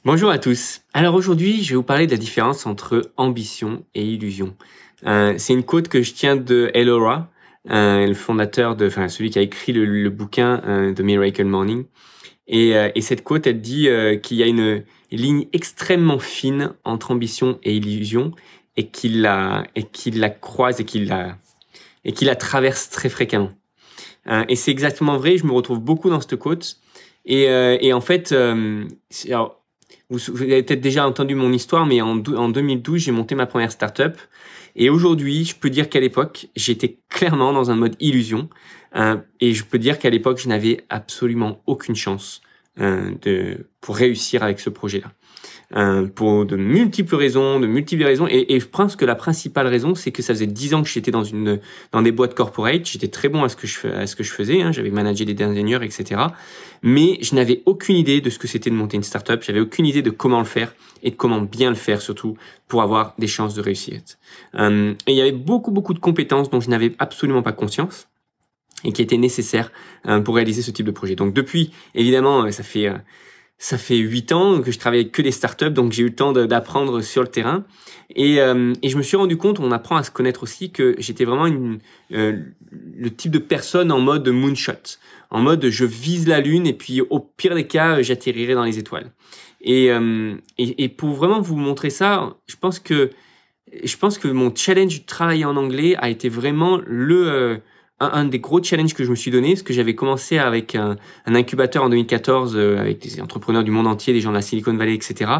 Bonjour à tous. Alors aujourd'hui, je vais vous parler de la différence entre ambition et illusion. C'est une quote que je tiens de Elora, le fondateur celui qui a écrit le bouquin The Miracle Morning. Et cette quote, elle dit qu'il y a une ligne extrêmement fine entre ambition et illusion, et qu'il la croise et qu'il la traverse très fréquemment. Et c'est exactement vrai. Je me retrouve beaucoup dans cette quote. Et en fait, alors, vous avez peut-être déjà entendu mon histoire, mais en 2012, j'ai monté ma première startup. Et aujourd'hui, je peux dire qu'à l'époque, j'étais clairement dans un mode illusion. Et je peux dire qu'à l'époque, je n'avais absolument aucune chance pour réussir avec ce projet-là. Pour de multiples raisons. Et je pense que la principale raison, c'est que ça faisait 10 ans que j'étais dans des boîtes corporate. J'étais très bon à ce que je faisais. Hein. J'avais managé des ingénieurs, etc. Mais je n'avais aucune idée de ce que c'était de monter une startup. J'avais aucune idée de comment le faire et de comment bien le faire, surtout pour avoir des chances de réussite. Et il y avait beaucoup de compétences dont je n'avais absolument pas conscience et qui étaient nécessaires pour réaliser ce type de projet. Donc depuis, évidemment, ça fait 8 ans que je travaille avec que des startups, donc j'ai eu le temps d'apprendre sur le terrain. Et je me suis rendu compte, on apprend à se connaître aussi, que j'étais vraiment le type de personne en mode moonshot, en mode je vise la lune et puis au pire des cas, j'atterrirai dans les étoiles. Et pour vraiment vous montrer ça, je pense que mon challenge de travailler en anglais a été vraiment un des gros challenges que je me suis donné, parce que j'avais commencé avec un incubateur en 2014 avec des entrepreneurs du monde entier, des gens de la Silicon Valley, etc.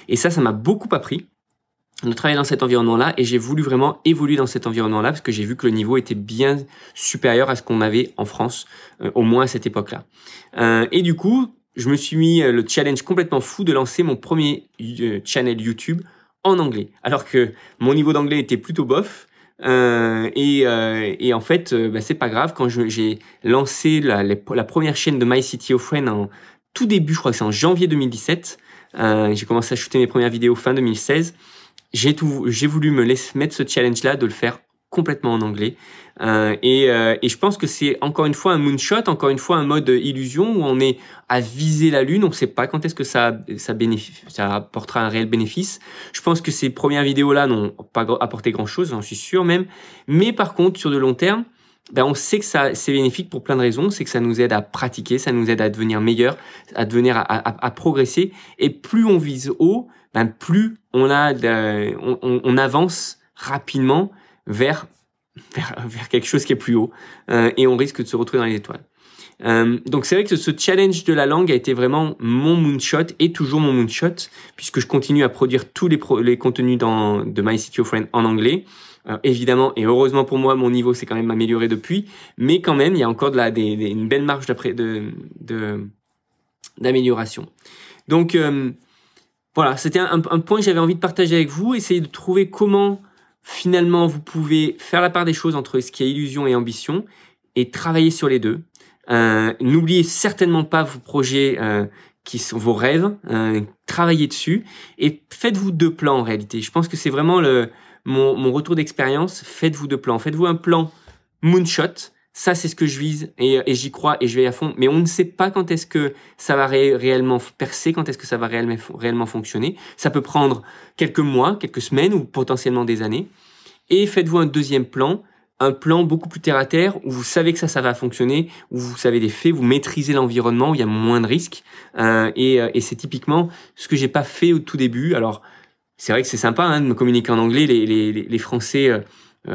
Et ça m'a beaucoup appris de travailler dans cet environnement-là, et j'ai voulu vraiment évoluer dans cet environnement-là parce que j'ai vu que le niveau était bien supérieur à ce qu'on avait en France, au moins à cette époque-là. Et du coup, je me suis mis le challenge complètement fou de lancer mon premier channel YouTube en anglais, alors que mon niveau d'anglais était plutôt bof. Et en fait, c'est pas grave. Quand j'ai lancé la première chaîne de My City of Friends en tout début, je crois que c'est en janvier 2017, j'ai commencé à shooter mes premières vidéos fin 2016. J'ai voulu mettre ce challenge-là de le faire complètement en anglais. Et je pense que c'est encore une fois un moonshot, encore une fois un mode illusion où on est à viser la lune. On ne sait pas quand est-ce que ça apportera un réel bénéfice. Je pense que ces premières vidéos-là n'ont pas apporté grand-chose, j'en suis sûr même. Mais par contre, sur de long terme, on sait que c'est bénéfique pour plein de raisons. C'est que ça nous aide à pratiquer, ça nous aide à devenir meilleur, à progresser. Et plus on vise haut, plus on avance rapidement vers quelque chose qui est plus haut, et on risque de se retrouver dans les étoiles. Donc c'est vrai que ce challenge de la langue a été vraiment mon moonshot et toujours mon moonshot, puisque je continue à produire tous les contenus de My City of Friends en anglais. Évidemment, et heureusement pour moi, mon niveau s'est quand même amélioré depuis, mais quand même, il y a encore une belle marge d'amélioration. Donc voilà, c'était un point que j'avais envie de partager avec vous, essayer de trouver comment finalement vous pouvez faire la part des choses entre ce qui est illusion et ambition et travailler sur les deux. N'oubliez certainement pas vos projets qui sont vos rêves, travaillez dessus et faites-vous 2 plans en réalité. Je pense que c'est vraiment mon retour d'expérience. Faites-vous 2 plans. Faites-vous un plan moonshot. Ça, c'est ce que je vise et j'y crois et je vais à fond. Mais on ne sait pas quand est-ce que ça va réellement percer, quand est-ce que ça va réellement fonctionner. Ça peut prendre quelques mois, quelques semaines ou potentiellement des années. Et faites-vous un deuxième plan, un plan beaucoup plus terre à terre où vous savez que ça va fonctionner, où vous savez des faits, vous maîtrisez l'environnement, où il y a moins de risques. Et c'est typiquement ce que j'ai pas fait au tout début. Alors, c'est vrai que c'est sympa de me communiquer en anglais. Les Français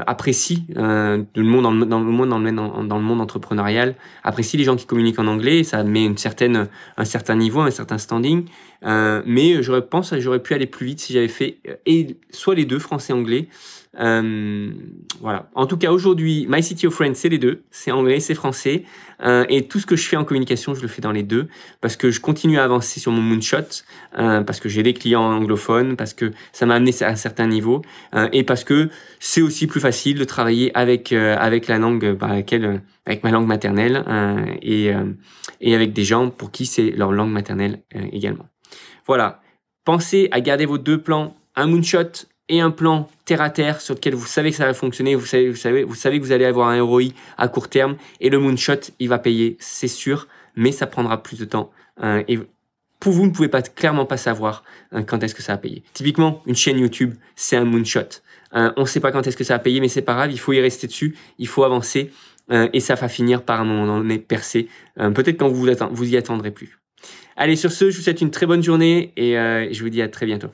apprécient dans le monde entrepreneurial, apprécient les gens qui communiquent en anglais. Ça met un certain niveau, un certain standing. Mais je pense que j'aurais pu aller plus vite si j'avais fait soit les deux, français-anglais. Voilà. En tout cas, aujourd'hui, My City of Friends, c'est les deux. C'est anglais, c'est français. Et tout ce que je fais en communication, je le fais dans les deux. Parce que je continue à avancer sur mon moonshot. Parce que j'ai des clients anglophones. Parce que ça m'a amené à un certain niveau. Et parce que c'est aussi plus facile de travailler avec la langue avec ma langue maternelle. Et avec des gens pour qui c'est leur langue maternelle également. Voilà. Pensez à garder vos 2 plans. Un moonshot et un plan terre à terre sur lequel vous savez que ça va fonctionner, vous savez que vous allez avoir un ROI à court terme, et le moonshot, il va payer, c'est sûr, mais ça prendra plus de temps. Et vous ne pouvez clairement pas savoir quand est-ce que ça va payer. Typiquement, une chaîne YouTube, c'est un moonshot. On ne sait pas quand est-ce que ça va payer, mais c'est pas grave, il faut y rester dessus, il faut avancer et ça va finir par un moment donné percer. Peut-être quand vous y attendrez plus. Allez, sur ce, je vous souhaite une très bonne journée et je vous dis à très bientôt.